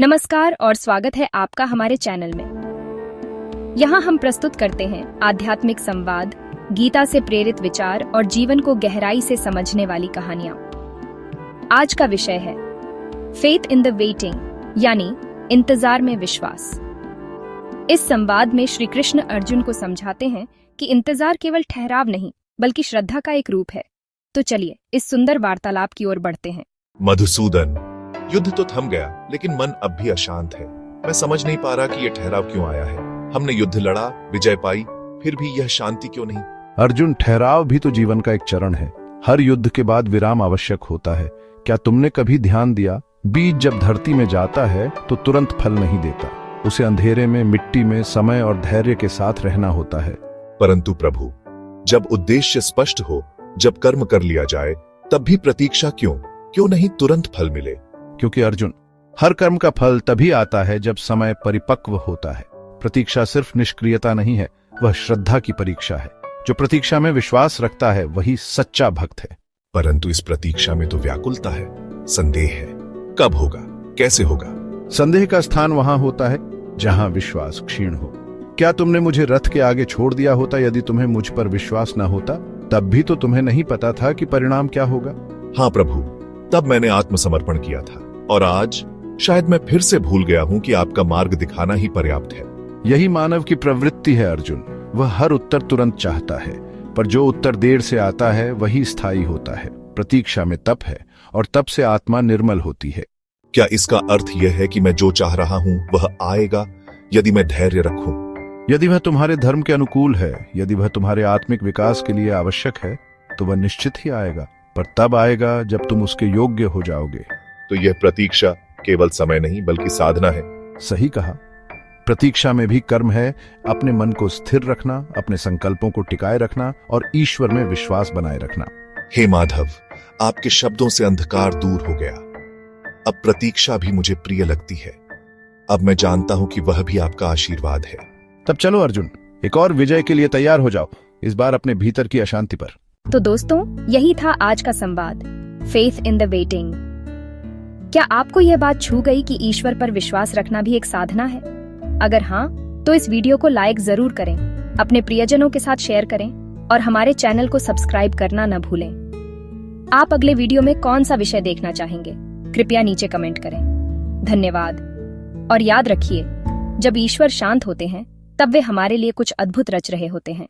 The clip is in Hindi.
नमस्कार और स्वागत है आपका हमारे चैनल में। यहाँ हम प्रस्तुत करते हैं आध्यात्मिक संवाद, गीता से प्रेरित विचार और जीवन को गहराई से समझने वाली कहानियां। आज का विषय है फेथ इन द वेटिंग, यानी इंतजार में विश्वास। इस संवाद में श्री कृष्ण अर्जुन को समझाते हैं कि इंतजार केवल ठहराव नहीं बल्कि श्रद्धा का एक रूप है। तो चलिए इस सुंदर वार्तालाप की ओर बढ़ते हैं। मधुसूदन, युद्ध तो थम गया लेकिन मन अब भी अशांत है। मैं समझ नहीं पा रहा कि यह ठहराव क्यों आया है। हमने युद्ध लड़ा, विजय पाई, फिर भी यह शांति क्यों नहीं? अर्जुन, ठहराव भी तो जीवन का एक चरण है। हर युद्ध के बाद विराम आवश्यक होता है। क्या तुमने कभी ध्यान दिया, बीज जब धरती में जाता है तो तुरंत फल नहीं देता। उसे अंधेरे में, मिट्टी में समय और धैर्य के साथ रहना होता है। परंतु प्रभु, जब उद्देश्य स्पष्ट हो, जब कर्म कर लिया जाए, तब भी प्रतीक्षा क्यों नहीं तुरंत फल मिले? क्योंकि अर्जुन, हर कर्म का फल तभी आता है जब समय परिपक्व होता है। प्रतीक्षा सिर्फ निष्क्रियता नहीं है, वह श्रद्धा की परीक्षा है। जो प्रतीक्षा में विश्वास रखता है वही सच्चा भक्त है। परंतु इस प्रतीक्षा में तो व्याकुलता है, संदेह है। कब होगा, कैसे होगा? संदेह का स्थान वहां होता है जहां विश्वास क्षीण हो। क्या तुमने मुझे रथ के आगे छोड़ दिया होता यदि तुम्हें मुझ पर विश्वास न होता? तब भी तो तुम्हें नहीं पता था कि परिणाम क्या होगा। हाँ प्रभु, तब मैंने आत्मसमर्पण किया था और आज शायद मैं फिर से भूल गया हूँ कि आपका मार्ग दिखाना ही पर्याप्त है। यही मानव की प्रवृत्ति है अर्जुन। वह हर उत्तर तुरंत चाहता है, पर जो उत्तर देर से आता है वही स्थायी होता है। प्रतीक्षा में तप है और तप से आत्मा निर्मल होती है। क्या इसका अर्थ यह है कि मैं जो चाह रहा हूँ वह आएगा यदि मैं धैर्य रखूं? यदि वह तुम्हारे धर्म के अनुकूल है, यदि वह तुम्हारे आत्मिक विकास के लिए आवश्यक है, तो वह निश्चित ही आएगा। पर तब आएगा जब तुम उसके योग्य हो जाओगे। तो यह प्रतीक्षा केवल समय नहीं बल्कि साधना है। सही कहा। प्रतीक्षा में भी कर्म है। अपने मन को स्थिर रखना, अपने संकल्पों को टिकाए रखना और ईश्वर में विश्वास बनाए रखना। हे माधव, आपके शब्दों से अंधकार दूर हो गया। अब प्रतीक्षा भी मुझे प्रिय लगती है। अब मैं जानता हूं कि वह भी आपका आशीर्वाद है। तब चलो अर्जुन, एक और विजय के लिए तैयार हो जाओ, इस बार अपने भीतर की अशांति पर। तो दोस्तों, यही था आज का संवाद, फेथ इन द वेटिंग। क्या आपको यह बात छू गई कि ईश्वर पर विश्वास रखना भी एक साधना है? अगर हाँ, तो इस वीडियो को लाइक जरूर करें, अपने प्रियजनों के साथ शेयर करें और हमारे चैनल को सब्सक्राइब करना न भूलें। आप अगले वीडियो में कौन सा विषय देखना चाहेंगे, कृपया नीचे कमेंट करें। धन्यवाद। और याद रखिए, जब ईश्वर शांत होते हैं तब वे हमारे लिए कुछ अद्भुत रच रहे होते हैं।